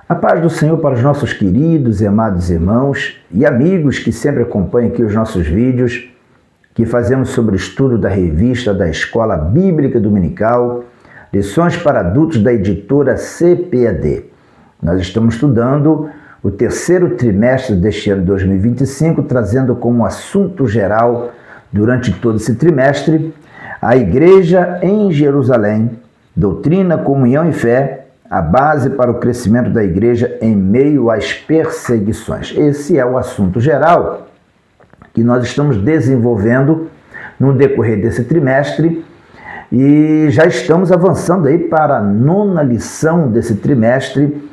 A paz do Senhor para os nossos queridos e amados irmãos e amigos que sempre acompanham aqui os nossos vídeos que fazemos sobre o estudo da revista da Escola Bíblica Dominical, Lições para Adultos da editora CPAD. Nós estamos estudando o terceiro trimestre deste ano 2025, trazendo como assunto geral, durante todo esse trimestre, a Igreja em Jerusalém, doutrina, comunhão e fé, a base para o crescimento da igreja em meio às perseguições. Esse é o assunto geral que nós estamos desenvolvendo no decorrer desse trimestre e já estamos avançando aí para a nona lição desse trimestre.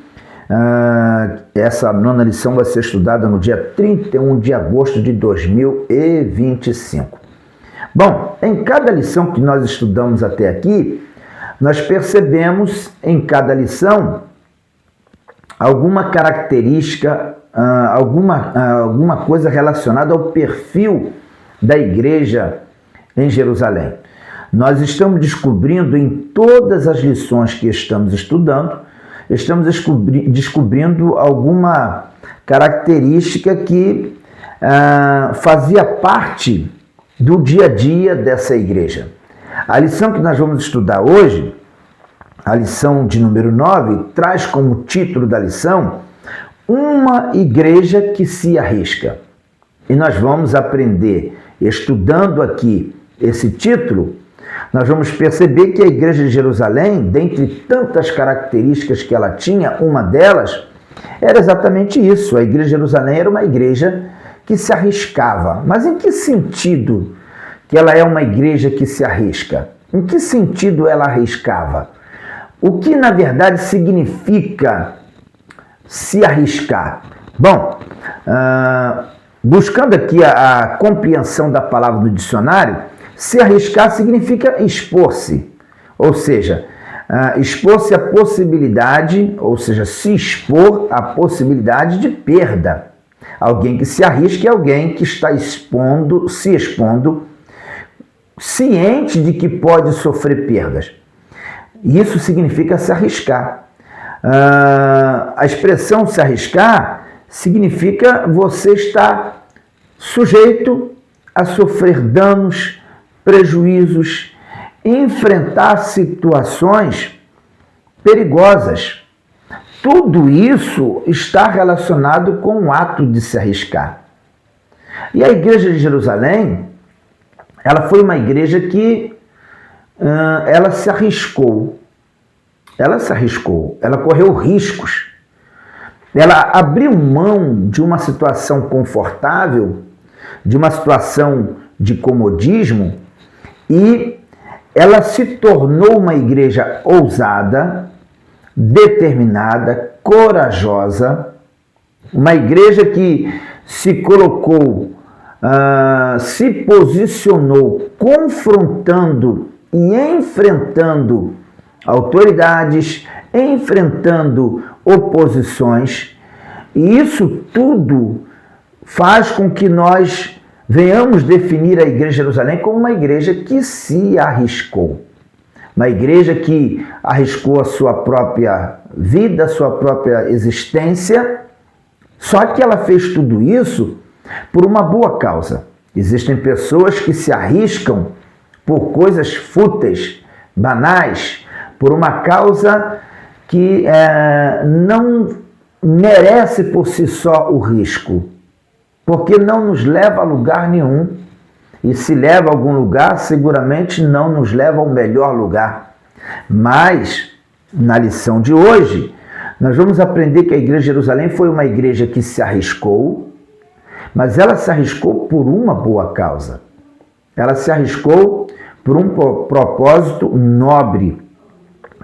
Essa nona lição vai ser estudada no dia 31 de agosto de 2025. Bom, em cada lição que nós estudamos até aqui, nós percebemos em cada lição alguma característica, alguma coisa relacionada ao perfil da igreja em Jerusalém. Nós estamos descobrindo em todas as lições que estamos estudando, estamos descobrindo alguma característica que fazia parte do dia a dia dessa igreja. A lição que nós vamos estudar hoje, a lição de número 9, traz como título da lição uma igreja que se arrisca. E nós vamos aprender, estudando aqui esse título, nós vamos perceber que a igreja de Jerusalém, dentre tantas características que ela tinha, uma delas era exatamente isso. A igreja de Jerusalém era uma igreja que se arriscava. Mas em que sentido que ela é uma igreja que se arrisca? Em que sentido ela arriscava? O que, na verdade, significa se arriscar? Bom, buscando aqui a compreensão da palavra no dicionário, se arriscar significa expor-se, ou seja, expor-se à possibilidade, ou seja, se expor à possibilidade de perda. Alguém que se arrisca é alguém que está se expondo, ciente de que pode sofrer perdas. Isso significa se arriscar. A expressão se arriscar significa você estar sujeito a sofrer danos, prejuízos, enfrentar situações perigosas. Tudo isso está relacionado com o ato de se arriscar. E a igreja de Jerusalém, ela foi uma igreja que ela se arriscou. Ela correu riscos. Ela abriu mão de uma situação confortável, de uma situação de comodismo, e ela se tornou uma igreja ousada, determinada, corajosa, uma igreja que se colocou, se posicionou confrontando e enfrentando autoridades, enfrentando oposições, e isso tudo faz com que nós venhamos definir a igreja de Jerusalém como uma igreja que se arriscou. Uma igreja que arriscou a sua própria vida, a sua própria existência, só que ela fez tudo isso por uma boa causa. Existem pessoas que se arriscam por coisas fúteis, banais, por uma causa que não merece por si só o risco, porque não nos leva a lugar nenhum, e se leva a algum lugar, seguramente não nos leva ao melhor lugar. Mas, na lição de hoje, nós vamos aprender que a igreja de Jerusalém foi uma igreja que se arriscou, mas ela se arriscou por uma boa causa. Ela se arriscou por um propósito nobre.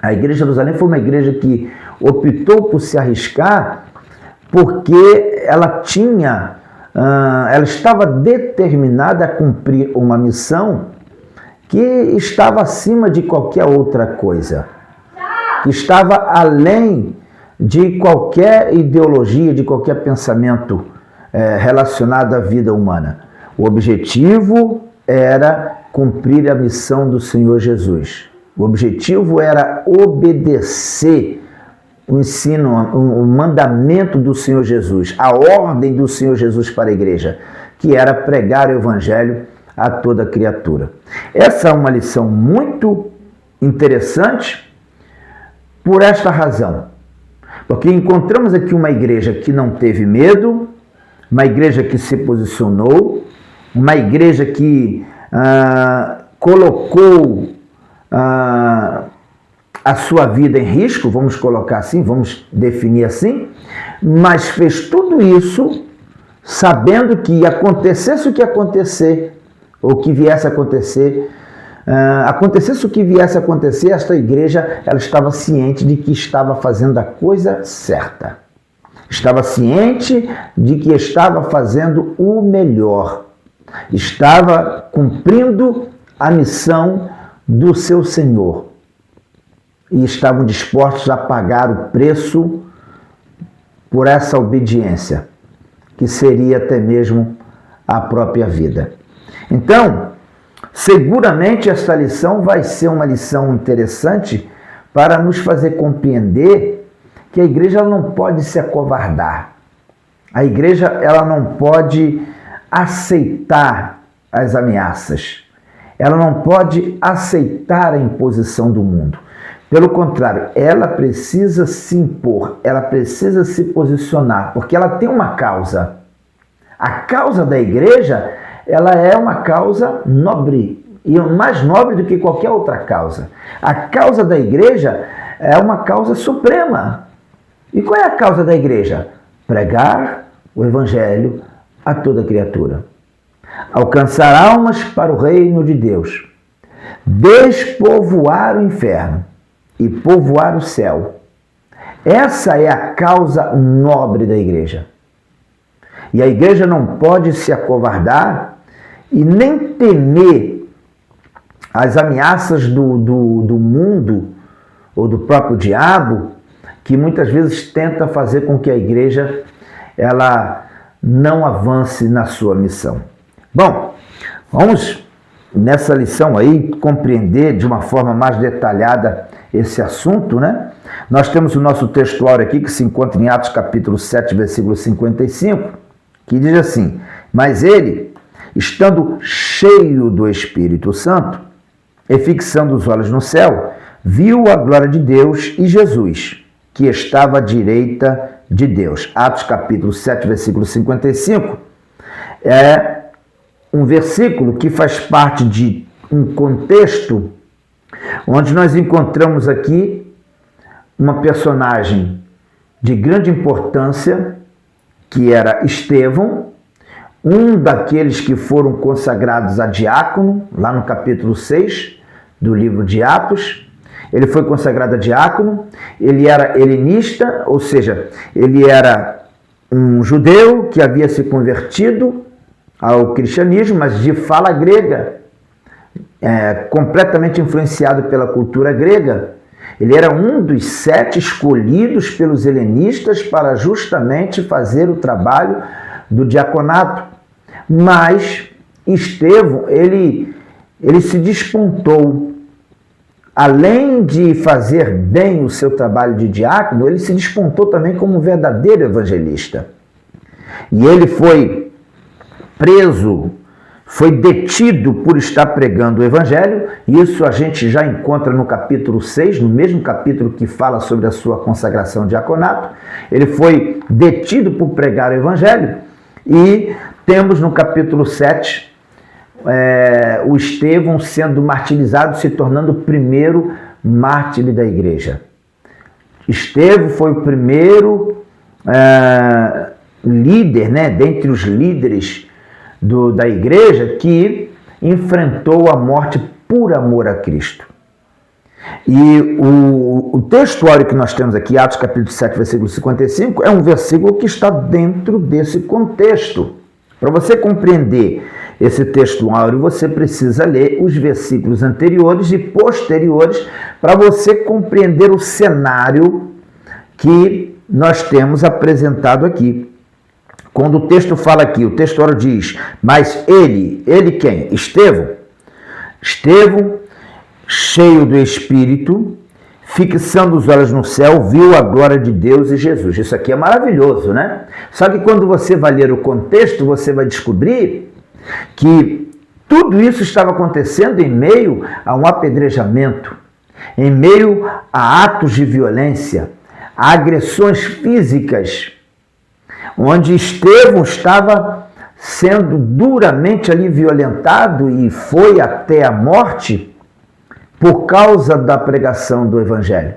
A igreja de Jerusalém foi uma igreja que optou por se arriscar porque ela estava determinada a cumprir uma missão que estava acima de qualquer outra coisa, que estava além de qualquer ideologia, de qualquer pensamento relacionado à vida humana. O objetivo era cumprir a missão do Senhor Jesus. O objetivo era obedecer o ensino, o mandamento do Senhor Jesus, a ordem do Senhor Jesus para a igreja, que era pregar o evangelho a toda criatura. Essa é uma lição muito interessante por esta razão, porque encontramos aqui uma igreja que não teve medo, uma igreja que se posicionou, uma igreja que colocou a sua vida em risco, vamos colocar assim, vamos definir assim, mas fez tudo isso sabendo que acontecesse o que acontecer, ou que viesse a acontecer, acontecesse o que viesse a acontecer, esta igreja ela estava ciente de que estava fazendo a coisa certa. Estava ciente de que estava fazendo o melhor. Estava cumprindo a missão do seu Senhor. E estavam dispostos a pagar o preço por essa obediência, que seria até mesmo a própria vida. Então, seguramente esta lição vai ser uma lição interessante para nos fazer compreender que a igreja não pode se acovardar. A igreja ela não pode aceitar as ameaças. Ela não pode aceitar a imposição do mundo. Pelo contrário, ela precisa se impor, ela precisa se posicionar, porque ela tem uma causa. A causa da igreja, ela é uma causa nobre, e mais nobre do que qualquer outra causa. A causa da igreja é uma causa suprema. E qual é a causa da igreja? Pregar o evangelho a toda criatura. Alcançar almas para o reino de Deus. Despovoar o inferno e povoar o céu. Essa é a causa nobre da igreja. E a igreja não pode se acovardar e nem temer as ameaças do mundo ou do próprio diabo, que muitas vezes tenta fazer com que a igreja ela não avance na sua missão. Bom, vamos nessa lição aí compreender de uma forma mais detalhada esse assunto, né? Nós temos o nosso textuário aqui que se encontra em Atos capítulo 7, versículo 55, que diz assim: mas ele, estando cheio do Espírito Santo e fixando os olhos no céu, viu a glória de Deus e Jesus, que estava à direita de Deus. Atos capítulo 7, versículo 55, é um versículo que faz parte de um contexto onde nós encontramos aqui uma personagem de grande importância, que era Estevão, um daqueles que foram consagrados a diácono, lá no capítulo 6 do livro de Atos. Ele foi consagrado a diácono, ele era helenista, ou seja, ele era um judeu que havia se convertido ao cristianismo, mas de fala grega, completamente influenciado pela cultura grega. Ele era um dos 7 escolhidos pelos helenistas para justamente fazer o trabalho do diaconato. Mas Estevão, ele se despontou. Além de fazer bem o seu trabalho de diácono, ele se despontou também como um verdadeiro evangelista. E ele foi preso, foi detido por estar pregando o evangelho. Isso a gente já encontra no capítulo 6, no mesmo capítulo que fala sobre a sua consagração ao diaconato. Ele foi detido por pregar o evangelho. E temos no capítulo 7 o Estevão sendo martirizado, se tornando o primeiro mártir da igreja. Estevão foi o primeiro líder, né, dentre os líderes da igreja, que enfrentou a morte por amor a Cristo. E o textuário que nós temos aqui, Atos capítulo 7, versículo 55, é um versículo que está dentro desse contexto. Para você compreender esse textuário, você precisa ler os versículos anteriores e posteriores para você compreender o cenário que nós temos apresentado aqui. Quando o texto fala aqui, o textuário diz, mas ele quem? Estevão, cheio do Espírito, fixando os olhos no céu, viu a glória de Deus e Jesus. Isso aqui é maravilhoso, né? Só que quando você vai ler o contexto, você vai descobrir que tudo isso estava acontecendo em meio a um apedrejamento, em meio a atos de violência, a agressões físicas, onde Estevão estava sendo duramente ali violentado e foi até a morte por causa da pregação do Evangelho.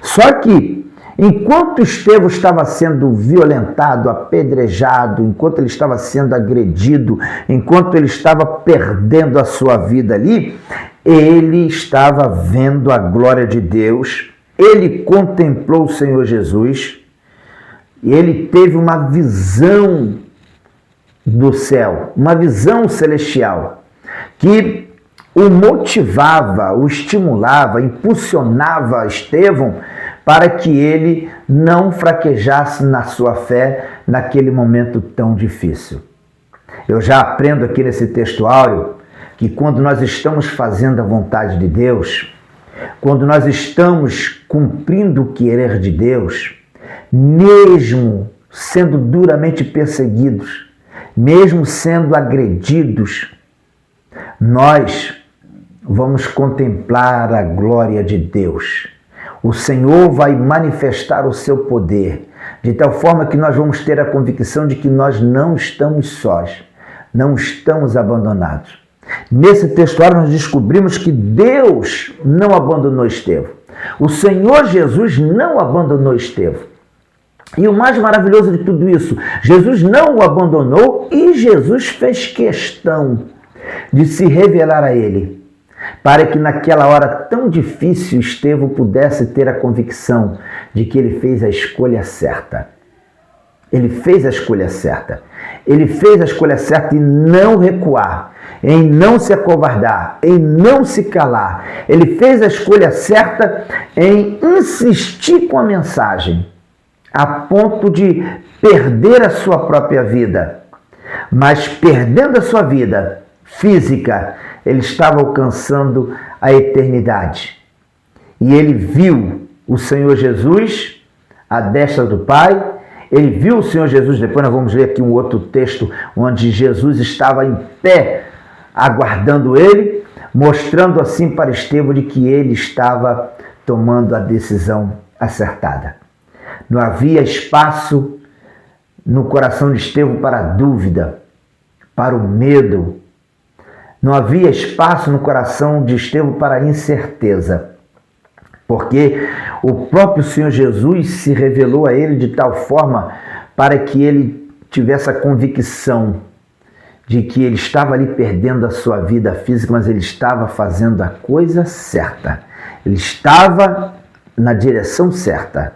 Só que, enquanto Estevão estava sendo violentado, apedrejado, enquanto ele estava sendo agredido, enquanto ele estava perdendo a sua vida ali, ele estava vendo a glória de Deus, ele contemplou o Senhor Jesus, e ele teve uma visão do céu, uma visão celestial, que o motivava, o estimulava, impulsionava Estevão para que ele não fraquejasse na sua fé naquele momento tão difícil. Eu já aprendo aqui nesse texto áureo que quando nós estamos fazendo a vontade de Deus, quando nós estamos cumprindo o querer de Deus, mesmo sendo duramente perseguidos, mesmo sendo agredidos, nós vamos contemplar a glória de Deus. O Senhor vai manifestar o seu poder, de tal forma que nós vamos ter a convicção de que nós não estamos sós, não estamos abandonados. Nesse textuário nós descobrimos que Deus não abandonou Estevão. O Senhor Jesus não abandonou Estevão. E o mais maravilhoso de tudo isso, Jesus não o abandonou e Jesus fez questão de se revelar a ele, para que naquela hora tão difícil Estevão pudesse ter a convicção de que ele fez a escolha certa. Ele fez a escolha certa. Ele fez a escolha certa em não recuar, em não se acovardar, em não se calar. Ele fez a escolha certa em insistir com a mensagem, a ponto de perder a sua própria vida. Mas perdendo a sua vida física, ele estava alcançando a eternidade. E ele viu o Senhor Jesus à destra do Pai. Ele viu o Senhor Jesus, depois nós vamos ler aqui um outro texto, onde Jesus estava em pé, aguardando ele, mostrando assim para Estevão de que ele estava tomando a decisão acertada. Não havia espaço no coração de Estevão para a dúvida, para o medo. Não havia espaço no coração de Estevão para a incerteza, porque o próprio Senhor Jesus se revelou a ele de tal forma para que ele tivesse a convicção de que ele estava ali perdendo a sua vida física, mas ele estava fazendo a coisa certa. Ele estava na direção certa,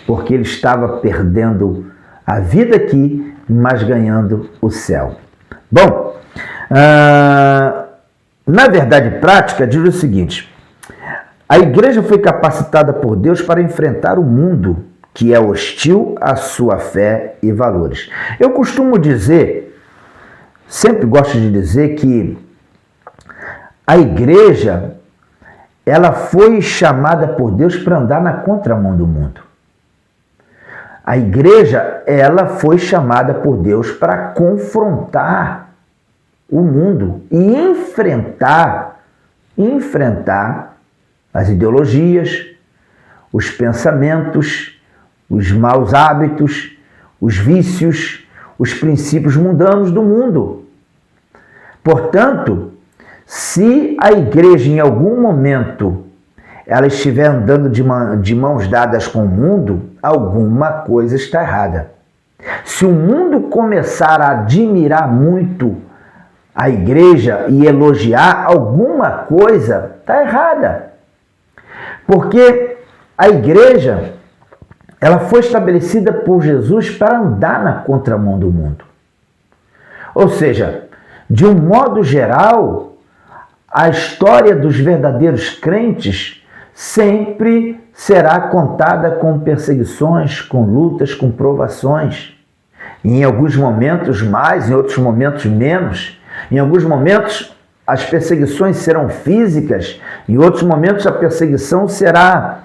porque ele estava perdendo a vida aqui, mas ganhando o céu. Bom, na verdade prática, diz o seguinte: a igreja foi capacitada por Deus para enfrentar o mundo que é hostil à sua fé e valores. Eu costumo dizer, sempre gosto de dizer, que a igreja, ela foi chamada por Deus para andar na contramão do mundo. A igreja, ela foi chamada por Deus para confrontar o mundo e enfrentar as ideologias, os pensamentos, os maus hábitos, os vícios, os princípios mundanos do mundo. Portanto, se a igreja em algum momento ela estiver andando de mãos dadas com o mundo, alguma coisa está errada. Se o mundo começar a admirar muito a igreja e elogiar, alguma coisa está errada. Porque a igreja, ela foi estabelecida por Jesus para andar na contramão do mundo. Ou seja, de um modo geral, a história dos verdadeiros crentes sempre será contada com perseguições, com lutas, com provações. Em alguns momentos mais, em outros momentos menos. Em alguns momentos as perseguições serão físicas, em outros momentos a perseguição será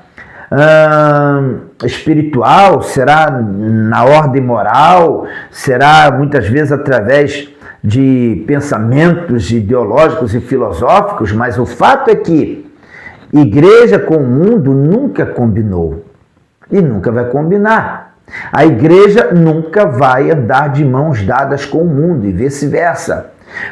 espiritual, será na ordem moral, será muitas vezes através de pensamentos ideológicos e filosóficos, mas o fato é que igreja com o mundo nunca combinou e nunca vai combinar. A igreja nunca vai andar de mãos dadas com o mundo e vice-versa,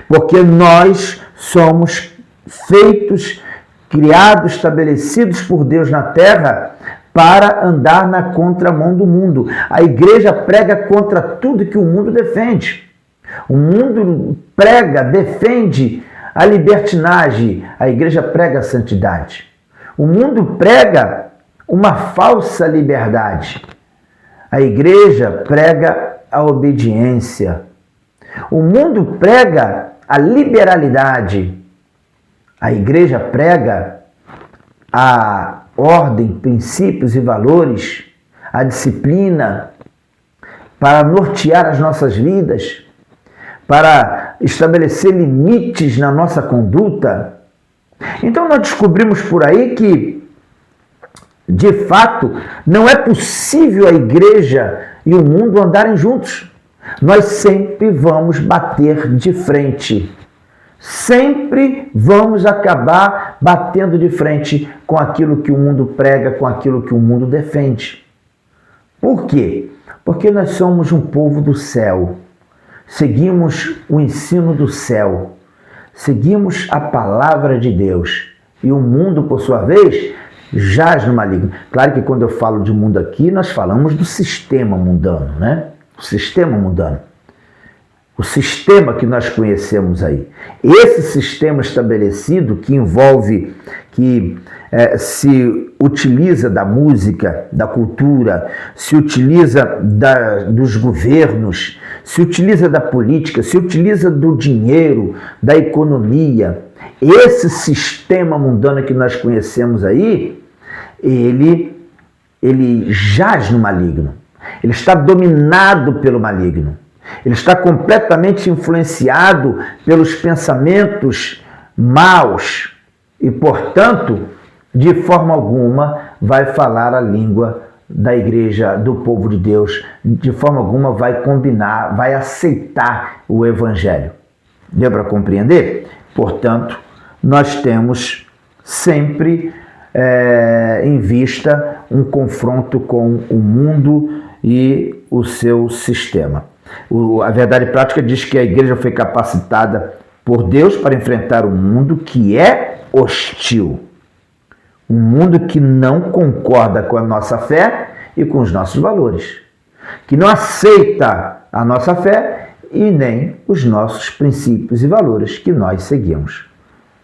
porque nós somos feitos, criados, estabelecidos por Deus na terra para andar na contramão do mundo. A igreja prega contra tudo que o mundo defende. O mundo prega, defende a libertinagem, a igreja prega a santidade. O mundo prega uma falsa liberdade. A igreja prega a obediência. O mundo prega a liberalidade. A igreja prega a ordem, princípios e valores, a disciplina para nortear as nossas vidas, para estabelecer limites na nossa conduta. Então nós descobrimos por aí que, de fato, não é possível a igreja e o mundo andarem juntos. Nós sempre vamos bater de frente. Sempre vamos acabar batendo de frente com aquilo que o mundo prega, com aquilo que o mundo defende. Por quê? Porque nós somos um povo do céu. Seguimos o ensino do céu. Seguimos a palavra de Deus. E o mundo, por sua vez, jaz no maligno. Claro que quando eu falo de mundo aqui, nós falamos do sistema mundano, né? O sistema mundano. O sistema que nós conhecemos aí. Esse sistema estabelecido que envolve, que se utiliza da música, da cultura, se utiliza dos governos, se utiliza da política, se utiliza do dinheiro, da economia. Esse sistema mundano que nós conhecemos aí, ele jaz no maligno. Ele está dominado pelo maligno. Ele está completamente influenciado pelos pensamentos maus e, portanto, de forma alguma vai falar a língua da igreja, do povo de Deus, de forma alguma vai combinar, vai aceitar o evangelho. Deu para compreender? Portanto, nós temos sempre em vista um confronto com o mundo e o seu sistema. A verdade prática diz que a igreja foi capacitada por Deus para enfrentar um mundo que é hostil. Um mundo que não concorda com a nossa fé e com os nossos valores. Que não aceita a nossa fé e nem os nossos princípios e valores que nós seguimos.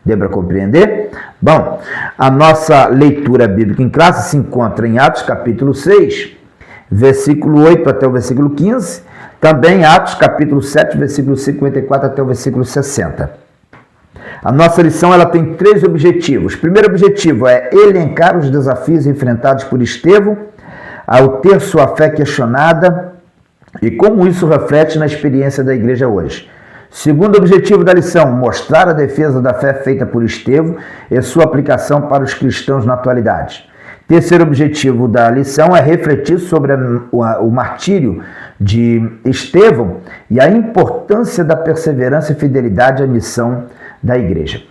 Deu para compreender? Bom, a nossa leitura bíblica em classe se encontra em Atos capítulo 6, versículo 8 até o versículo 15. Também Atos capítulo 7, versículo 54 até o versículo 60. A nossa lição ela tem 3 objetivos. O primeiro objetivo é elencar os desafios enfrentados por Estevão ao ter sua fé questionada e como isso reflete na experiência da igreja hoje. Segundo objetivo da lição, mostrar a defesa da fé feita por Estevão e sua aplicação para os cristãos na atualidade. Terceiro objetivo da lição é refletir sobre o martírio de Estevão e a importância da perseverança e fidelidade à missão da igreja.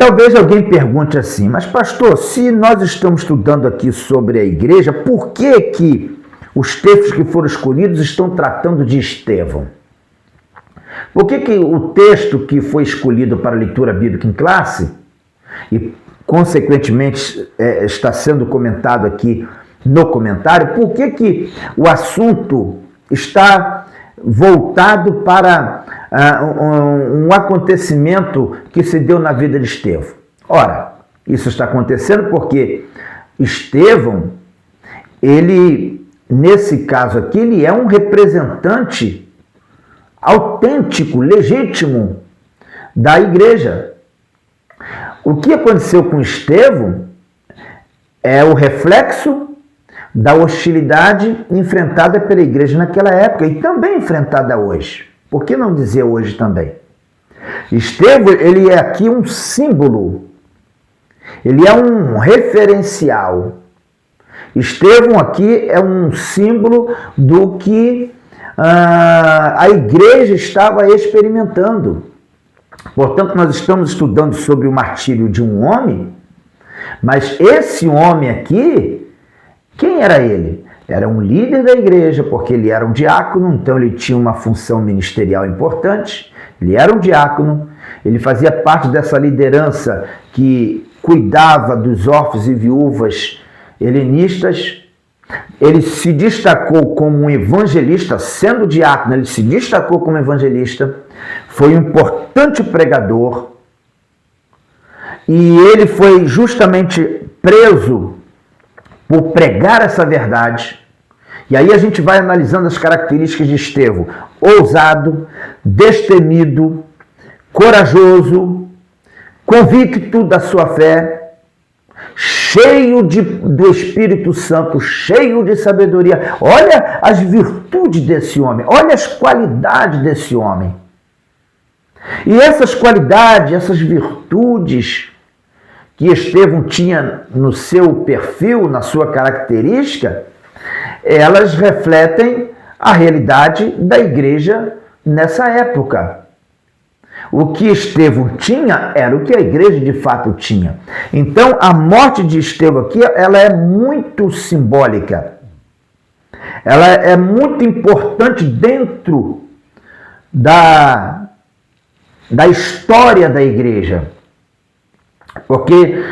Talvez alguém pergunte assim, mas pastor, se nós estamos estudando aqui sobre a igreja, por que os textos que foram escolhidos estão tratando de Estevão? Por que o texto que foi escolhido para a leitura bíblica em classe e consequentemente está sendo comentado aqui no comentário, por que o assunto está voltado para um acontecimento que se deu na vida de Estevão? Ora, isso está acontecendo porque Estevão, ele, nesse caso aqui, ele é um representante autêntico, legítimo da igreja. O que aconteceu com Estevão é o reflexo da hostilidade enfrentada pela igreja naquela época e também enfrentada hoje. Por que não dizer hoje também? Estevão, ele é aqui um símbolo. Ele é um referencial. Estevão aqui é um símbolo do que a igreja estava experimentando. Portanto, nós estamos estudando sobre o martírio de um homem, mas esse homem aqui, quem era ele? Era um líder da igreja, porque ele era um diácono, então ele tinha uma função ministerial importante. Ele era um diácono, ele fazia parte dessa liderança que cuidava dos órfãos e viúvas helenistas. Ele se destacou como um evangelista, sendo diácono, ele se destacou como evangelista, foi um importante pregador, e ele foi justamente preso por pregar essa verdade. E aí a gente vai analisando as características de Estevão: ousado, destemido, corajoso, convicto da sua fé, cheio do Espírito Santo, cheio de sabedoria. Olha as virtudes desse homem, olha as qualidades desse homem. E essas qualidades, essas virtudes que Estevão tinha no seu perfil, na sua característica, elas refletem a realidade da igreja nessa época. O que Estevão tinha era o que a igreja de fato tinha. Então, a morte de Estevão aqui, ela é muito simbólica. Ela é muito importante dentro da história da igreja. Porque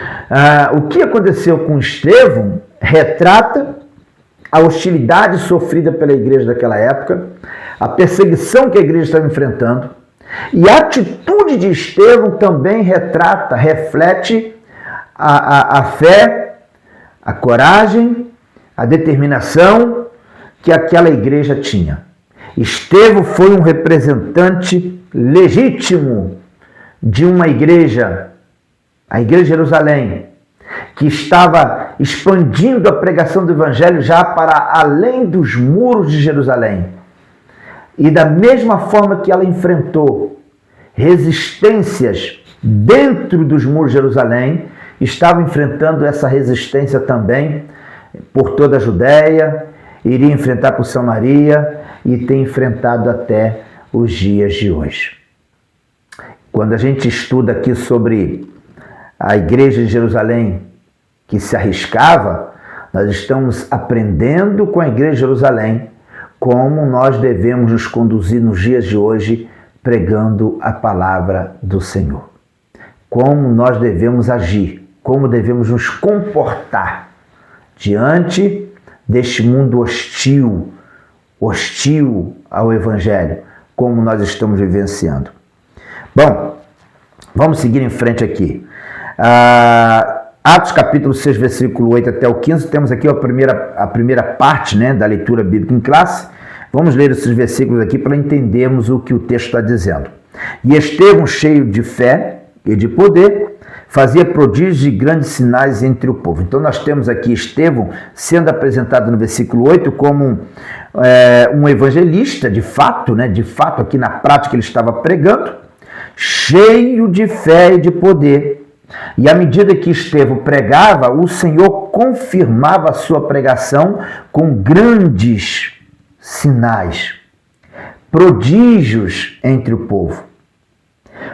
o que aconteceu com Estevão retrata a hostilidade sofrida pela igreja daquela época, a perseguição que a igreja estava enfrentando, e a atitude de Estevão também reflete a fé, a coragem, a determinação que aquela igreja tinha. Estevão foi um representante legítimo de uma igreja, a igreja de Jerusalém, que estava expandindo a pregação do evangelho já para além dos muros de Jerusalém. E da mesma forma que ela enfrentou resistências dentro dos muros de Jerusalém, estava enfrentando essa resistência também por toda a Judéia, iria enfrentar por Samaria e tem enfrentado até os dias de hoje. Quando a gente estuda aqui sobre a igreja de Jerusalém que se arriscava, nós estamos aprendendo com a igreja de Jerusalém como nós devemos nos conduzir nos dias de hoje pregando a palavra do Senhor. Como nós devemos agir, como devemos nos comportar diante deste mundo hostil ao Evangelho, como nós estamos vivenciando. Bom, vamos seguir em frente aqui. Atos capítulo 6, versículo 8 até o 15, temos aqui a primeira parte, né, da leitura bíblica em classe. Vamos ler esses versículos aqui para entendermos o que o texto está dizendo. E Estevão, cheio de fé e de poder, fazia prodígios e grandes sinais entre o povo. Então nós temos aqui Estevão sendo apresentado no versículo 8 como um evangelista, de fato, né, aqui na prática ele estava pregando, cheio de fé e de poder. E à medida que Estevão pregava, o Senhor confirmava a sua pregação com grandes sinais, prodígios entre o povo.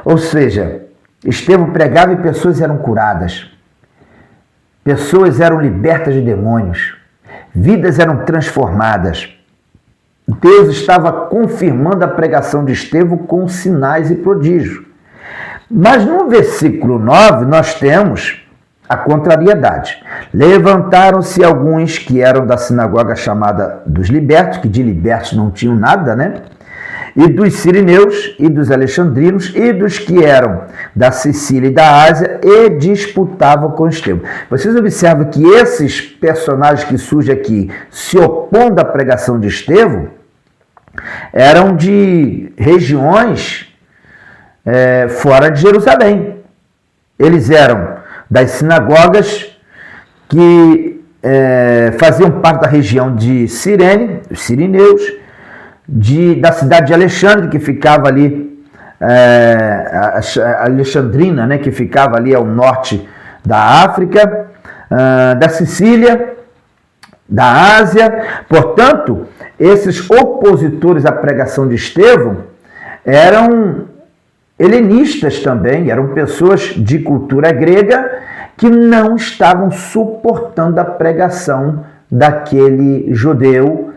Ou seja, Estevão pregava e pessoas eram curadas, pessoas eram libertas de demônios, vidas eram transformadas. Deus estava confirmando a pregação de Estevão com sinais e prodígios. Mas no versículo 9 nós temos a contrariedade. Levantaram-se alguns que eram da sinagoga chamada dos libertos, que de libertos não tinham nada, né? E dos sirineus, e dos alexandrinos, e dos que eram da Sicília e da Ásia, e disputavam com Estevão. Vocês observam que esses personagens que surgem aqui, se opondo à pregação de Estevão, eram de regiões fora de Jerusalém. Eles eram das sinagogas que faziam parte da região de Cirene, os sirineus, da cidade de Alexandre, que ficava ali, Alexandrina, né, que ficava ali ao norte da África, da Sicília, da Ásia. Portanto, esses opositores à pregação de Estevão eram helenistas também, eram pessoas de cultura grega que não estavam suportando a pregação daquele judeu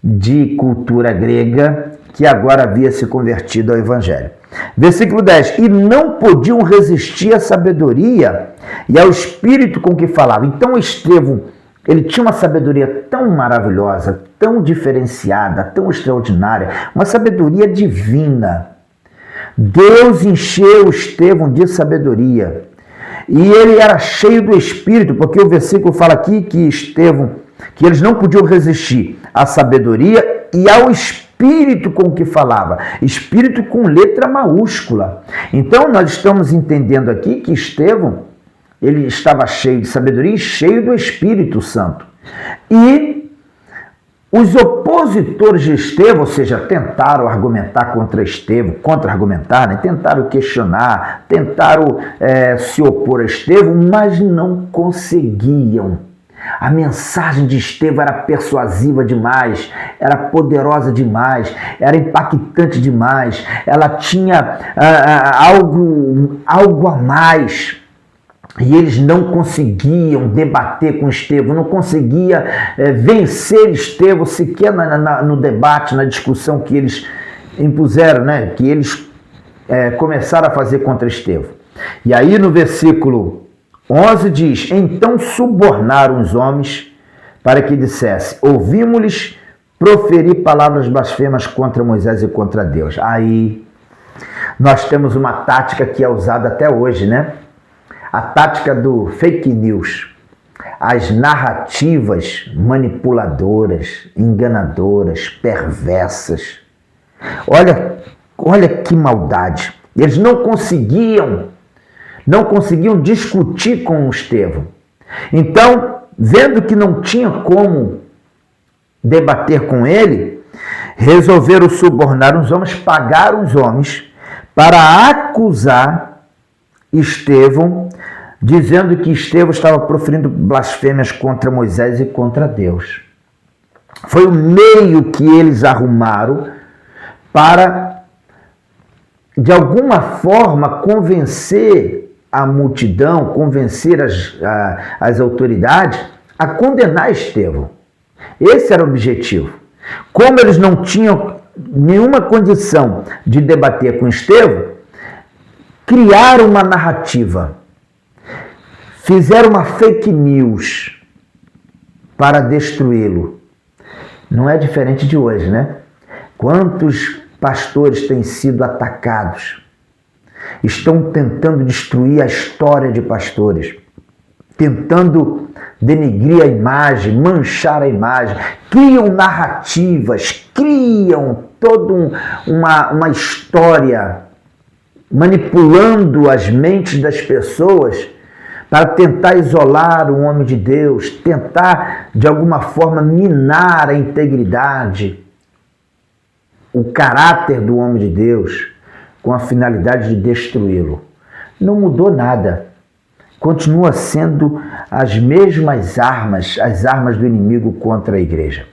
de cultura grega que agora havia se convertido ao Evangelho. Versículo 10. E não podiam resistir à sabedoria e ao espírito com que falava. Então Estevão, ele tinha uma sabedoria tão maravilhosa, tão diferenciada, tão extraordinária, uma sabedoria divina. Deus encheu Estevão de sabedoria. E ele era cheio do Espírito, porque o versículo fala aqui que Estevão, que eles não podiam resistir à sabedoria e ao Espírito com que falava. Espírito com letra maiúscula. Então nós estamos entendendo aqui que Estevão, ele estava cheio de sabedoria e cheio do Espírito Santo. E os opositores de Estevão, ou seja, tentaram argumentar contra Estevão, contra-argumentar, né? Tentaram questionar, tentaram se opor a Estevão, mas não conseguiam. A mensagem de Estevão era persuasiva demais, era poderosa demais, era impactante demais, ela tinha algo a mais. E eles não conseguiam debater com Estevão, não conseguiam vencer Estevão sequer no debate, na discussão que eles impuseram, né? Que eles começaram a fazer contra Estevão. E aí no versículo 11 diz, então subornaram os homens para que dissesse, ouvimos-lhes proferir palavras blasfemas contra Moisés e contra Deus. Aí nós temos uma tática que é usada até hoje, né? A tática do fake news, as narrativas manipuladoras, enganadoras, perversas. Olha que maldade. Eles não conseguiam discutir com Estevão. Então, vendo que não tinha como debater com ele, resolveram subornar os homens, pagar os homens para acusar Estevão, dizendo que Estevão estava proferindo blasfêmias contra Moisés e contra Deus. Foi o meio que eles arrumaram para, de alguma forma, convencer a multidão, convencer as autoridades a condenar Estevão. Esse era o objetivo. Como eles não tinham nenhuma condição de debater com Estevão, criaram uma narrativa, fizeram uma fake news para destruí-lo. Não é diferente de hoje, né? Quantos pastores têm sido atacados? Estão tentando destruir a história de pastores, tentando denegrir a imagem, manchar a imagem, criam narrativas, criam toda uma história, manipulando as mentes das pessoas para tentar isolar o homem de Deus, tentar de alguma forma minar a integridade, o caráter do homem de Deus, com a finalidade de destruí-lo. Não mudou nada. Continua sendo as mesmas armas, as armas do inimigo contra a igreja.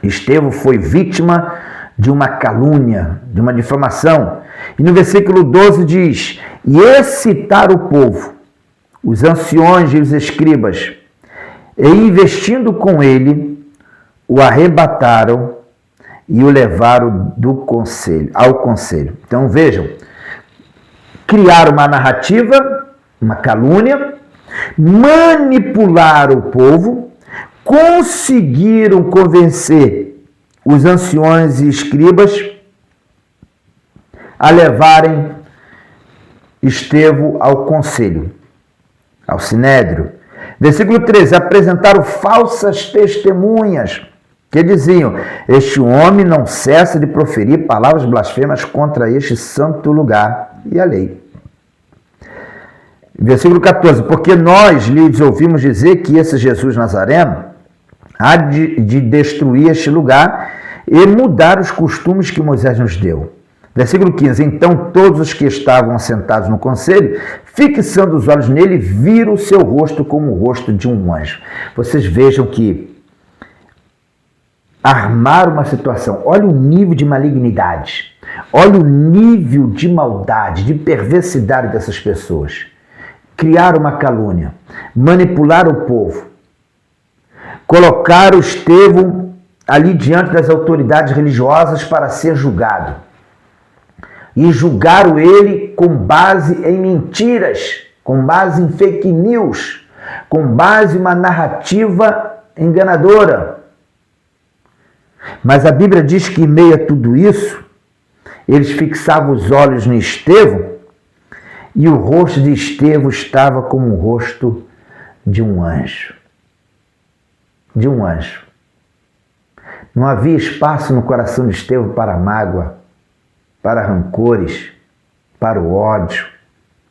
Estevão foi vítima de uma calúnia, de uma difamação. E no versículo 12 diz, e excitaram o povo, os anciões e os escribas, e investindo com ele, o arrebataram e o levaram ao conselho. Então vejam, criaram uma narrativa, uma calúnia, manipularam o povo, conseguiram convencer os anciões e escribas a levarem Estevão ao conselho, ao sinédrio. Versículo 13, apresentaram falsas testemunhas que diziam, este homem não cessa de proferir palavras blasfemas contra este santo lugar e a lei. Versículo 14, porque nós lhes ouvimos dizer que esse Jesus Nazareno há de destruir este lugar e mudar os costumes que Moisés nos deu. Versículo 15. Então todos os que estavam sentados no conselho, fixando os olhos nele, viram o seu rosto como o rosto de um anjo. Vocês vejam que armaram uma situação. Olha o nível de malignidade. Olha o nível de maldade, de perversidade dessas pessoas. Criaram uma calúnia, manipularam o povo, colocaram Estevão ali diante das autoridades religiosas para ser julgado. E julgaram ele com base em mentiras, com base em fake news, com base em uma narrativa enganadora. Mas a Bíblia diz que em meio a tudo isso, eles fixavam os olhos no Estevão e o rosto de Estevão estava como o rosto de um anjo. De um anjo. Não havia espaço no coração de Estevão para mágoa, para rancores, para o ódio,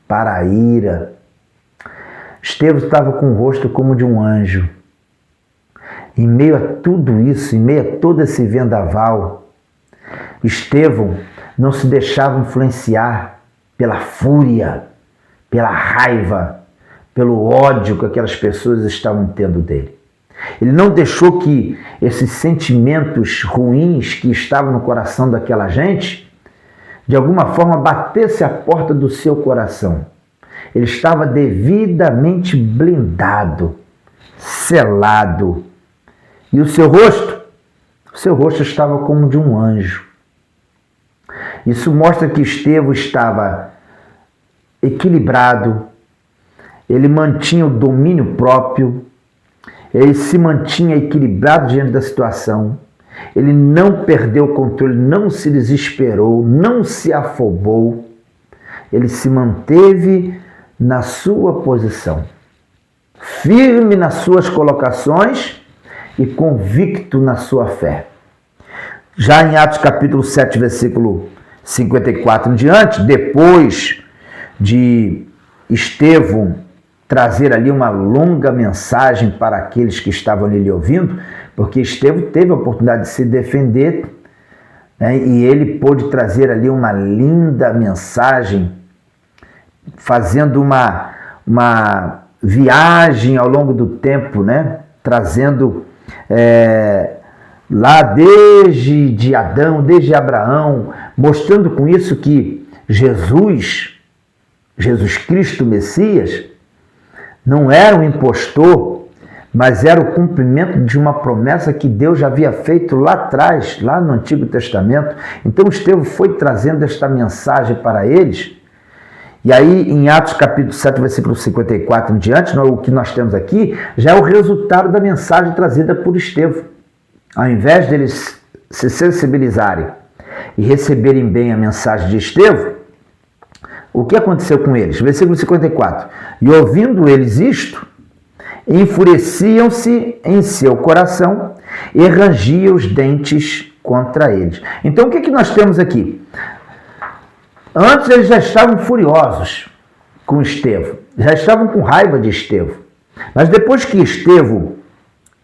para a ira. Estevão estava com o rosto como de um anjo. Em meio a tudo isso, em meio a todo esse vendaval, Estevão não se deixava influenciar pela fúria, pela raiva, pelo ódio que aquelas pessoas estavam tendo dele. Ele não deixou que esses sentimentos ruins que estavam no coração daquela gente, de alguma forma, batesse a porta do seu coração. Ele estava devidamente blindado, selado. E o seu rosto estava como de um anjo. Isso mostra que Estevão estava equilibrado, ele mantinha o domínio próprio, ele se mantinha equilibrado diante da situação, ele não perdeu o controle, não se desesperou, não se afobou, ele se manteve na sua posição, firme nas suas colocações e convicto na sua fé. Já em Atos capítulo 7, versículo 54 em diante, depois de Estevão trazer ali uma longa mensagem para aqueles que estavam ali lhe ouvindo, porque Estevão teve a oportunidade de se defender, né, e ele pôde trazer ali uma linda mensagem, fazendo uma viagem ao longo do tempo, né, trazendo lá desde Adão, desde Abraão, mostrando com isso que Jesus Cristo, Messias, não era um impostor, mas era o cumprimento de uma promessa que Deus já havia feito lá atrás, lá no Antigo Testamento. Então Estevão foi trazendo esta mensagem para eles, e aí em Atos capítulo 7, versículo 54 em diante, o que nós temos aqui, já é o resultado da mensagem trazida por Estevão. Ao invés deles se sensibilizarem e receberem bem a mensagem de Estevão, o que aconteceu com eles? Versículo 54. E ouvindo eles isto, enfureciam-se em seu coração e rangiam os dentes contra eles. Então o que nós temos aqui? Antes eles já estavam furiosos com Estevão, já estavam com raiva de Estevão. Mas depois que Estevão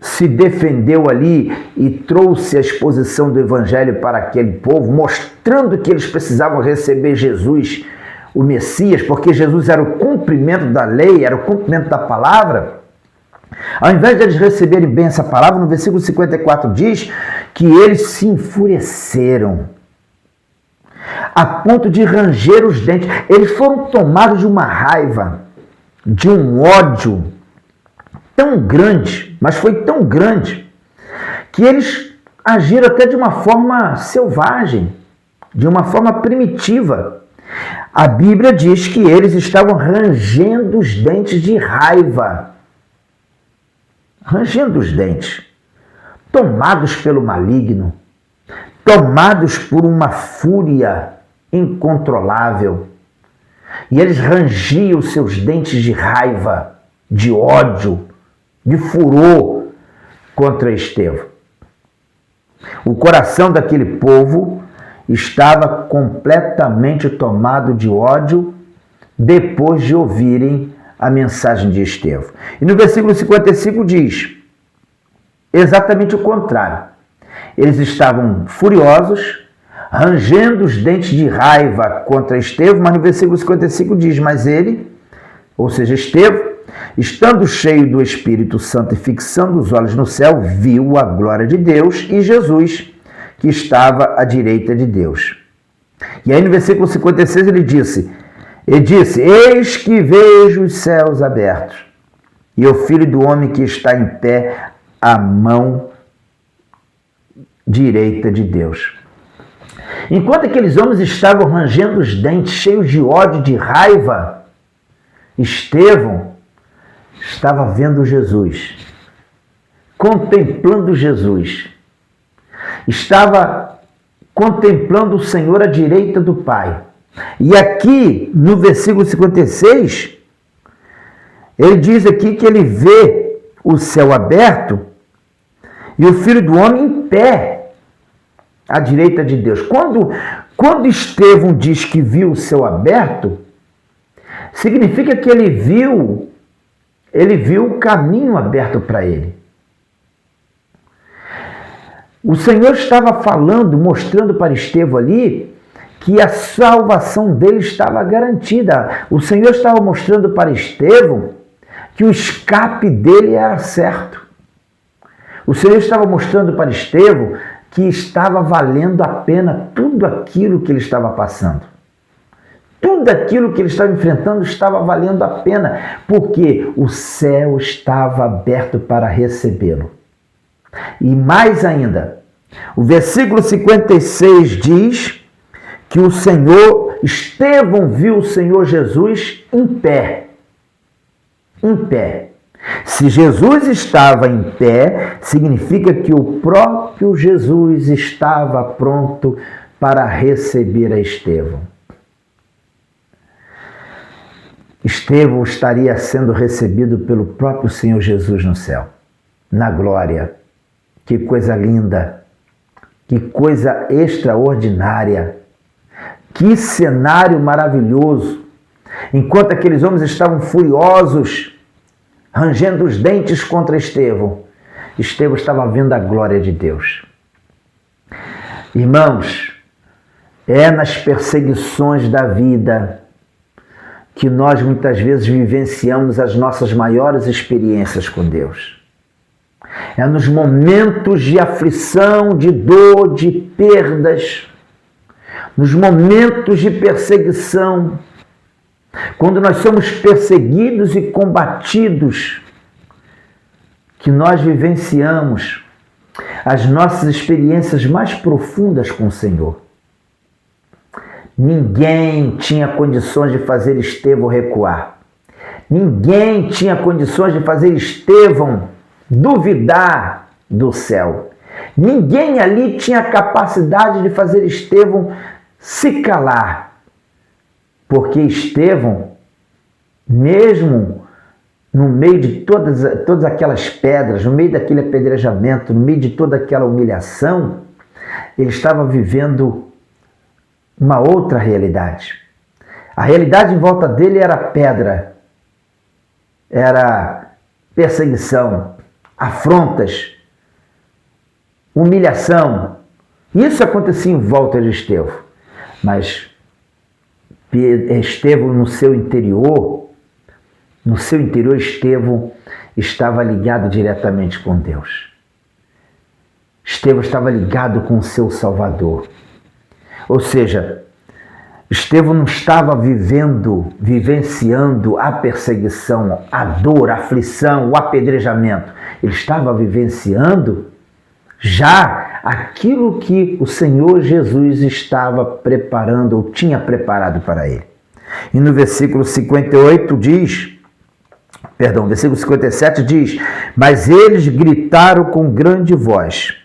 se defendeu ali e trouxe a exposição do Evangelho para aquele povo, mostrando que eles precisavam receber Jesus, o Messias, porque Jesus era o cumprimento da lei, era o cumprimento da palavra. Ao invés de eles receberem bem essa palavra, no versículo 54 diz que eles se enfureceram, a ponto de ranger os dentes. Eles foram tomados de uma raiva, de um ódio tão grande, mas foi tão grande, que eles agiram até de uma forma selvagem, de uma forma primitiva. A Bíblia diz que eles estavam rangendo os dentes de raiva. Rangendo os dentes. Tomados pelo maligno. Tomados por uma fúria incontrolável. E eles rangiam seus dentes de raiva, de ódio, de furor contra Estevão. O coração daquele povo estava completamente tomado de ódio depois de ouvirem a mensagem de Estevão. E no versículo 55 diz exatamente o contrário. Eles estavam furiosos, rangendo os dentes de raiva contra Estevão, mas no versículo 55 diz, mas ele, ou seja, Estevão, estando cheio do Espírito Santo e fixando os olhos no céu, viu a glória de Deus e Jesus, que estava à direita de Deus. E aí no versículo 56 ele disse, eis que vejo os céus abertos, e o Filho do Homem que está em pé à mão direita de Deus. Enquanto aqueles homens estavam rangendo os dentes, cheios de ódio, de raiva, Estevão estava vendo Jesus, contemplando Jesus, estava contemplando o Senhor à direita do Pai. E aqui, no versículo 56, ele diz aqui que ele vê o céu aberto e o Filho do Homem em pé à direita de Deus. Quando Estevão diz que viu o céu aberto, significa que ele viu o caminho aberto para ele. O Senhor estava falando, mostrando para Estevão ali, que a salvação dele estava garantida. O Senhor estava mostrando para Estevão que o escape dele era certo. O Senhor estava mostrando para Estevão que estava valendo a pena tudo aquilo que ele estava passando. Tudo aquilo que ele estava enfrentando estava valendo a pena, porque o céu estava aberto para recebê-lo. E mais ainda, o versículo 56 diz que o Senhor, Estevão viu o Senhor Jesus em pé. Em pé. Se Jesus estava em pé, significa que o próprio Jesus estava pronto para receber a Estevão. Estevão estaria sendo recebido pelo próprio Senhor Jesus no céu, na glória. Que coisa linda, que coisa extraordinária, que cenário maravilhoso. Enquanto aqueles homens estavam furiosos, rangendo os dentes contra Estevão, Estevão estava vendo a glória de Deus. Irmãos, é nas perseguições da vida que nós muitas vezes vivenciamos as nossas maiores experiências com Deus. É nos momentos de aflição, de dor, de perdas, nos momentos de perseguição, quando nós somos perseguidos e combatidos, que nós vivenciamos as nossas experiências mais profundas com o Senhor. Ninguém tinha condições de fazer Estevão recuar. Ninguém tinha condições de fazer Estevão duvidar do céu. Ninguém ali tinha capacidade de fazer Estevão se calar. Porque Estevão, mesmo no meio de todas aquelas pedras, no meio daquele apedrejamento, no meio de toda aquela humilhação, ele estava vivendo uma outra realidade. A realidade em volta dele era pedra, era perseguição, afrontas, humilhação. Isso acontecia em volta de Estevão. Mas Estevão, no seu interior, Estevão estava ligado diretamente com Deus. Estevão estava ligado com o seu Salvador. Ou seja, Estevão não estava vivenciando a perseguição, a dor, a aflição, o apedrejamento. Ele estava vivenciando já aquilo que o Senhor Jesus estava preparando, ou tinha preparado para ele. E no versículo 58 diz, versículo 57 diz, mas eles gritaram com grande voz,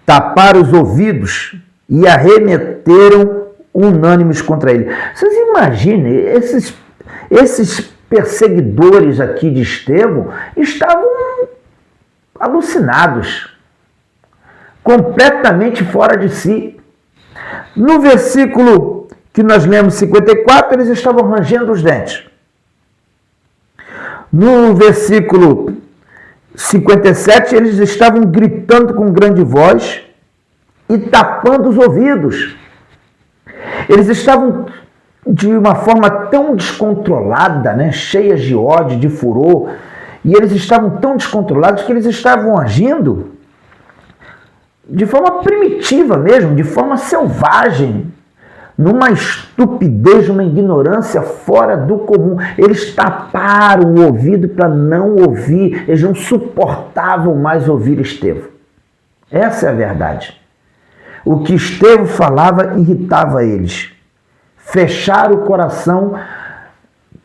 taparam os ouvidos e arremeteram unânimes contra ele. Vocês imaginem, esses perseguidores aqui de Estevão estavam alucinados, completamente fora de si. No versículo que nós lemos, 54, eles estavam rangendo os dentes. No versículo 57, eles estavam gritando com grande voz e tapando os ouvidos. Eles estavam de uma forma tão descontrolada, né? Cheias de ódio, de furor, e eles estavam tão descontrolados que eles estavam agindo de forma primitiva mesmo, de forma selvagem, numa estupidez, numa ignorância fora do comum. Eles taparam o ouvido para não ouvir, eles não suportavam mais ouvir Estevão. Essa é a verdade. O que Estevão falava irritava eles. Fecharam o coração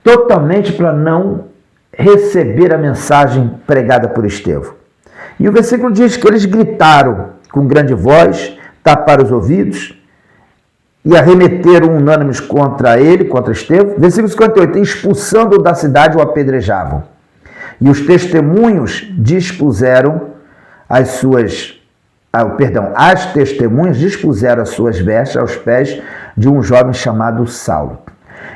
totalmente para não receber a mensagem pregada por Estevão. E o versículo diz que eles gritaram com grande voz, taparam os ouvidos e arremeteram unânimes contra ele, contra Estevão. Versículo 58, expulsando-o da cidade, o apedrejavam. E os testemunhos dispuseram as testemunhas dispuseram as suas vestes aos pés de um jovem chamado Saulo.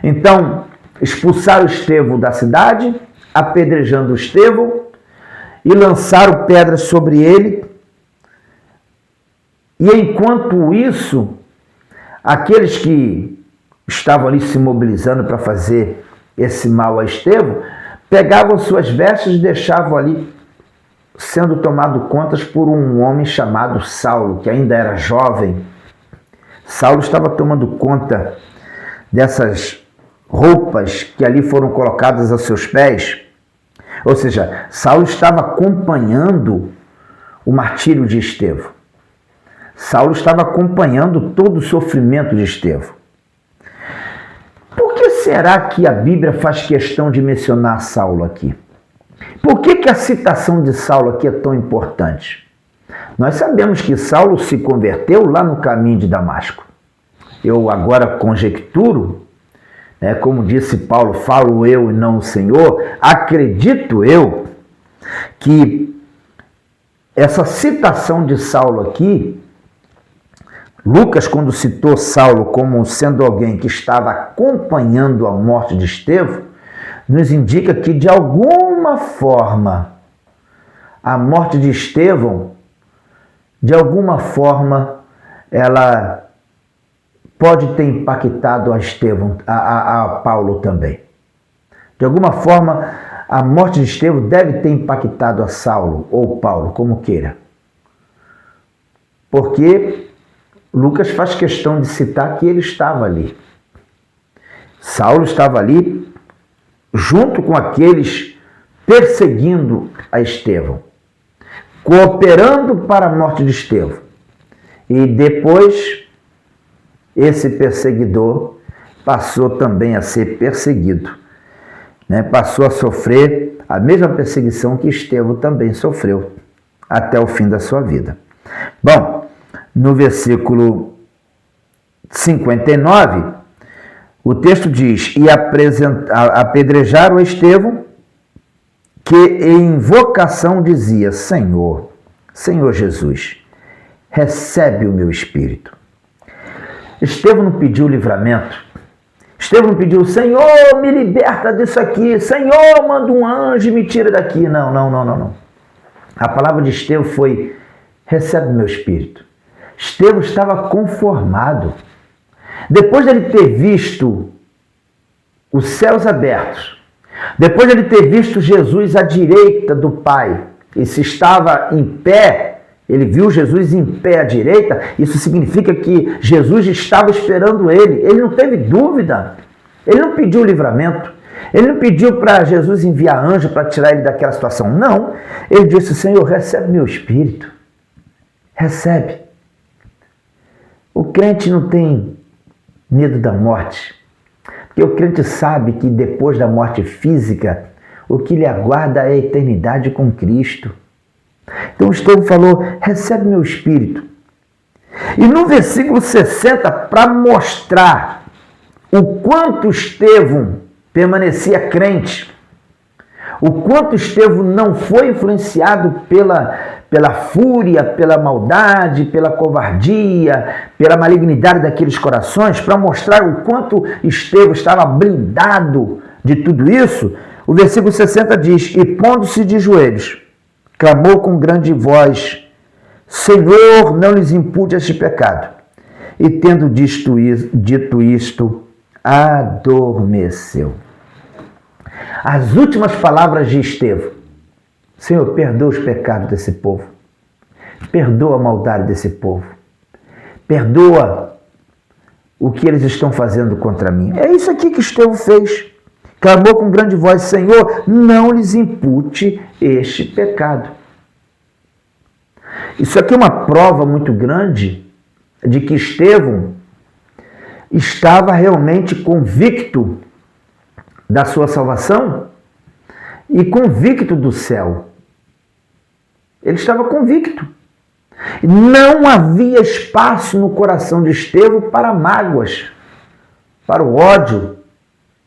Então, expulsaram Estevão da cidade, apedrejando Estevão, e lançaram pedras sobre ele. E enquanto isso, aqueles que estavam ali se mobilizando para fazer esse mal a Estevão, pegavam suas vestes e deixavam ali sendo tomado contas por um homem chamado Saulo, que ainda era jovem. Saulo estava tomando conta dessas roupas que ali foram colocadas a seus pés. Ou seja, Saulo estava acompanhando o martírio de Estevão. Saulo estava acompanhando todo o sofrimento de Estevão. Por que será que a Bíblia faz questão de mencionar Saulo aqui? Por que a citação de Saulo aqui é tão importante? Nós sabemos que Saulo se converteu lá no caminho de Damasco. Eu agora conjecturo, como disse Paulo, falo eu e não o Senhor, acredito eu que essa citação de Saulo aqui, Lucas, quando citou Saulo como sendo alguém que estava acompanhando a morte de Estevão, nos indica que, de alguma forma, a morte de Estevão, de alguma forma, ela pode ter impactado a Paulo também. De alguma forma, a morte de Estevão deve ter impactado a Saulo, ou Paulo, como queira. Porque Lucas faz questão de citar que ele estava ali. Saulo estava ali junto com aqueles perseguindo a Estevão, cooperando para a morte de Estevão. E depois, esse perseguidor passou também a ser perseguido, passou a sofrer a mesma perseguição que Estevão também sofreu até o fim da sua vida. Bom, no versículo 59, o texto diz, e apedrejaram a Estevão, que em invocação dizia, Senhor, Senhor Jesus, recebe o meu espírito. Estevão não pediu livramento. Estevão não pediu, Senhor, me liberta disso aqui. Senhor, manda um anjo e me tira daqui. Não. A palavra de Estevão foi, recebe o meu espírito. Estevão estava conformado. Depois de ele ter visto os céus abertos, depois de ele ter visto Jesus à direita do Pai, e se estava em pé, ele viu Jesus em pé à direita, isso significa que Jesus estava esperando ele. Ele não teve dúvida, ele não pediu livramento, ele não pediu para Jesus enviar anjo para tirar ele daquela situação. Não, ele disse, Senhor, recebe meu espírito, recebe. O crente não tem medo da morte, porque o crente sabe que depois da morte física, o que lhe aguarda é a eternidade com Cristo. Então Estevão falou, recebe meu espírito. E no versículo 60, para mostrar o quanto Estevão permanecia crente, o quanto Estevão não foi influenciado pela fúria, pela maldade, pela covardia, pela malignidade daqueles corações, para mostrar o quanto Estevão estava blindado de tudo isso, o versículo 60 diz, e pondo-se de joelhos, clamou com grande voz, Senhor, não lhes impute este pecado. e tendo dito isto, adormeceu. As últimas palavras de Estevão: Senhor, perdoa os pecados desse povo, perdoa a maldade desse povo, perdoa o que eles estão fazendo contra mim. É isso aqui que Estevão fez. Clamou com grande voz: Senhor, não lhes impute este pecado. Isso aqui é uma prova muito grande de que Estevão estava realmente convicto da sua salvação e convicto do céu. Ele estava convicto. Não havia espaço no coração de Estevão para mágoas, para o ódio,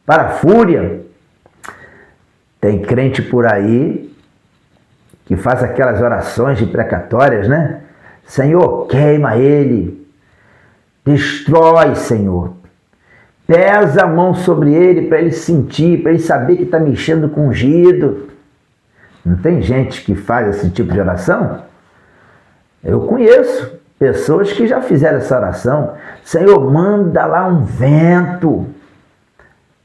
para a fúria. Tem crente por aí que faz aquelas orações imprecatórias, né? Senhor, queima ele, destrói, Senhor. Pesa a mão sobre ele para ele sentir, para ele saber que está mexendo com ungido. Não tem gente que faz esse tipo de oração? Eu conheço pessoas que já fizeram essa oração. Senhor, manda lá um vento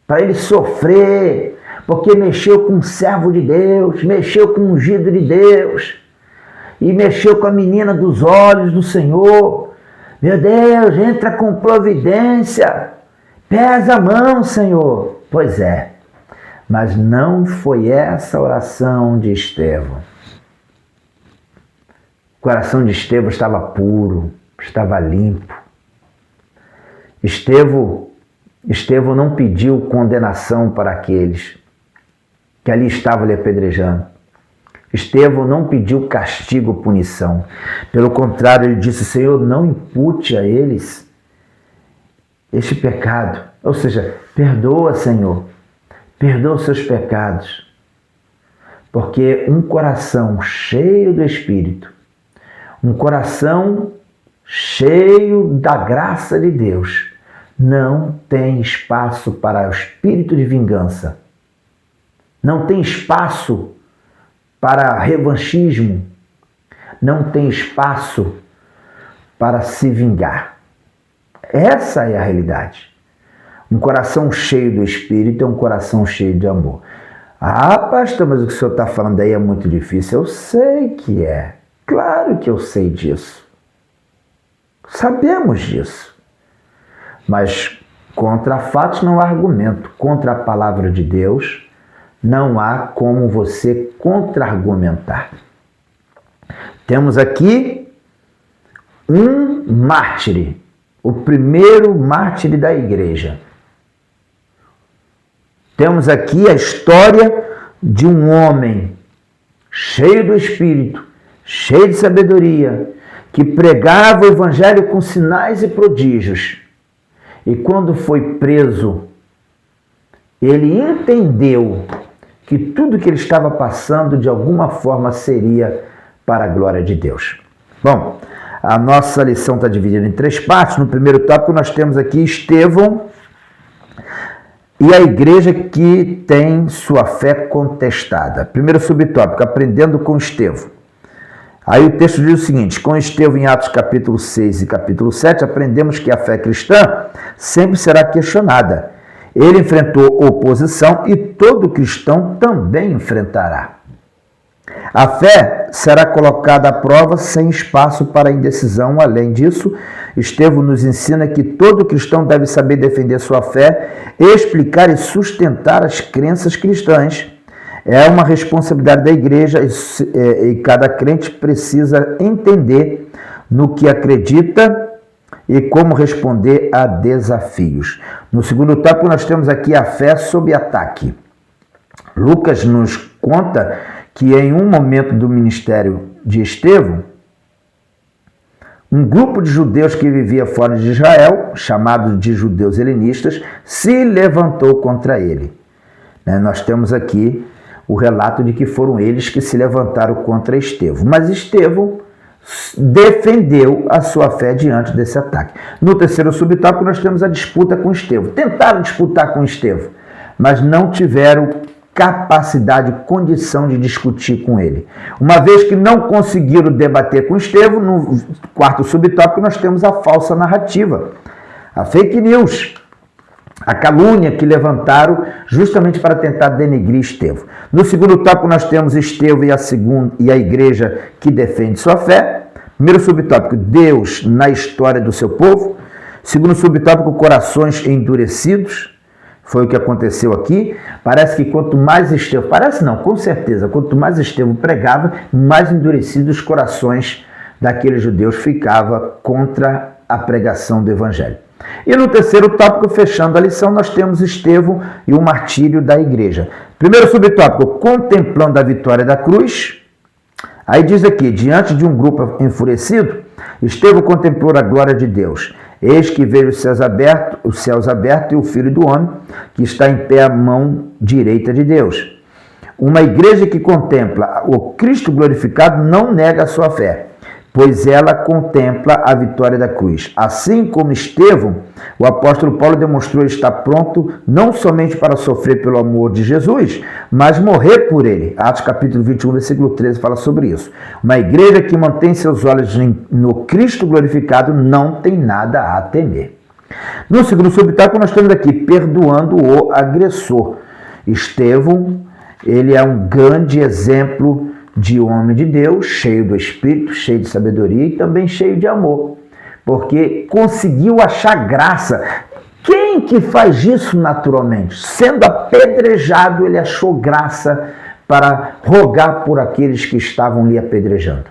para ele sofrer, porque mexeu com o servo de Deus, mexeu com o ungido de Deus, e mexeu com a menina dos olhos do Senhor. Meu Deus, entra com providência, pesa a mão, Senhor. Pois é, mas não foi essa a oração de Estevão. O coração de Estevão estava puro, estava limpo. Estevão não pediu condenação para aqueles que ali estavam lhe apedrejando. Estevão não pediu castigo ou punição. Pelo contrário, ele disse: Senhor, não impute a eles este pecado. Ou seja, perdoa, Senhor, perdoa os seus pecados. Porque um coração cheio do Espírito, um coração cheio da graça de Deus, não tem espaço para o espírito de vingança. Não tem espaço para revanchismo. Não tem espaço para se vingar. Essa é a realidade. Um coração cheio do Espírito é um coração cheio de amor. Ah, pastor, mas o que o senhor está falando aí é muito difícil. Eu sei que é. Claro que eu sei disso. Sabemos disso. Mas contra fatos não há argumento. Contra a palavra de Deus não há como você contra-argumentar. Temos aqui um mártir, o primeiro mártir da igreja. Temos aqui a história de um homem cheio do Espírito, cheio de sabedoria, que pregava o evangelho com sinais e prodígios. E quando foi preso, ele entendeu que tudo que ele estava passando, de alguma forma, seria para a glória de Deus. Bom, a nossa lição está dividida em 3 partes. No primeiro tópico, nós temos aqui Estevão e a igreja que tem sua fé contestada. Primeiro subtópico, aprendendo com Estevão. Aí o texto diz o seguinte: com Estevão, em Atos capítulo 6 e capítulo 7, aprendemos que a fé cristã sempre será questionada. Ele enfrentou oposição e todo cristão também enfrentará. A fé será colocada à prova sem espaço para indecisão. Além disso, Estevão nos ensina que todo cristão deve saber defender sua fé, explicar e sustentar as crenças cristãs. É uma responsabilidade da igreja e cada crente precisa entender no que acredita e como responder a desafios. No segundo tópico, nós temos aqui a fé sob ataque. Lucas nos conta que em um momento do ministério de Estevão, um grupo de judeus que vivia fora de Israel, chamado de judeus helenistas, se levantou contra ele. Nós temos aqui o relato de que foram eles que se levantaram contra Estevão. Mas Estevão defendeu a sua fé diante desse ataque. No terceiro subtópico, nós temos a disputa com Estevão. Tentaram disputar com Estevão, mas não tiveram capacidade, condição de discutir com ele. Uma vez que não conseguiram debater com Estevão, no quarto subtópico nós temos a falsa narrativa, a fake news, a calúnia que levantaram justamente para tentar denegrir Estevão. No segundo tópico nós temos Estevão e a igreja que defende sua fé. Primeiro subtópico, Deus na história do seu povo. Segundo subtópico, corações endurecidos. Foi o que aconteceu aqui. Parece que quanto mais Estevão... Parece não, com certeza. Quanto mais Estevão pregava, mais endurecidos os corações daqueles judeus ficavam contra a pregação do evangelho. E no terceiro tópico, fechando a lição, nós temos Estevão e o martírio da igreja. Primeiro subtópico, contemplando a vitória da cruz. Aí diz aqui, diante de um grupo enfurecido, Estevão contemplou a glória de Deus. Eis que vejo os céus abertos e o Filho do Homem, que está em pé à mão direita de Deus. Uma igreja que contempla o Cristo glorificado não nega a sua fé, pois ela contempla a vitória da cruz. Assim como Estevão, o apóstolo Paulo demonstrou estar pronto não somente para sofrer pelo amor de Jesus, mas morrer por ele. Atos capítulo 21, versículo 13 fala sobre isso. Uma igreja que mantém seus olhos no Cristo glorificado não tem nada a temer. No segundo subtópico nós temos aqui, perdoando o agressor. Estevão, ele é um grande exemplo de homem de Deus, cheio do Espírito, cheio de sabedoria e também cheio de amor, porque conseguiu achar graça. Quem que faz isso naturalmente? Sendo apedrejado, ele achou graça para rogar por aqueles que estavam lhe apedrejando.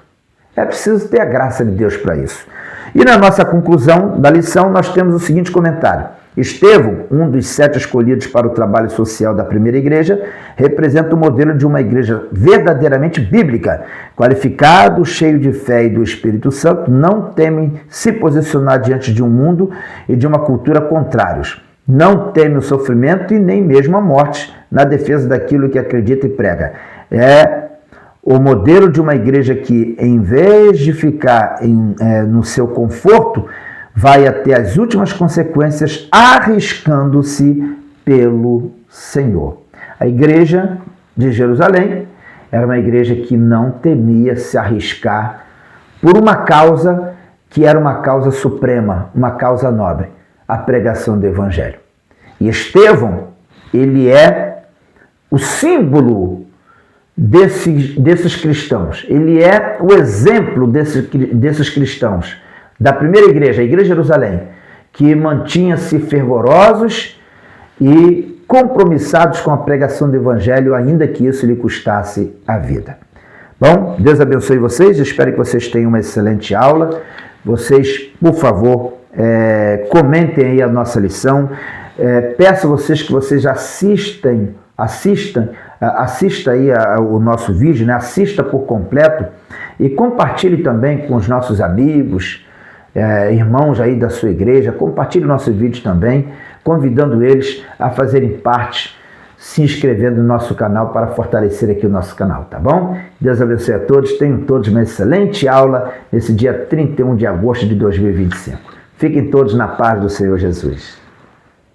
É preciso ter a graça de Deus para isso. E na nossa conclusão da lição, nós temos o seguinte comentário. Estevão, um dos 7 escolhidos para o trabalho social da primeira igreja, representa o modelo de uma igreja verdadeiramente bíblica, qualificado, cheio de fé e do Espírito Santo, não temem se posicionar diante de um mundo e de uma cultura contrários. Não teme o sofrimento e nem mesmo a morte na defesa daquilo que acredita e prega. É o modelo de uma igreja que, em vez de ficar no seu conforto, vai até as últimas consequências, arriscando-se pelo Senhor. A igreja de Jerusalém era uma igreja que não temia se arriscar por uma causa que era uma causa suprema, uma causa nobre, a pregação do Evangelho. E Estevão, ele é o símbolo desses cristãos, ele é o exemplo desses cristãos, da primeira igreja, a igreja de Jerusalém, que mantinha-se fervorosos e compromissados com a pregação do Evangelho, ainda que isso lhe custasse a vida. Bom, Deus abençoe vocês, espero que vocês tenham uma excelente aula. Vocês, por favor, comentem aí a nossa lição. Peço a vocês que vocês assista aí o nosso vídeo, né? Assista por completo e compartilhe também com os nossos amigos, irmãos aí da sua igreja. Compartilhe o nosso vídeo também, convidando eles a fazerem parte, se inscrevendo no nosso canal para fortalecer aqui o nosso canal, tá bom? Deus abençoe a todos, tenham todos uma excelente aula nesse dia 31 de agosto de 2025. Fiquem todos na paz do Senhor Jesus.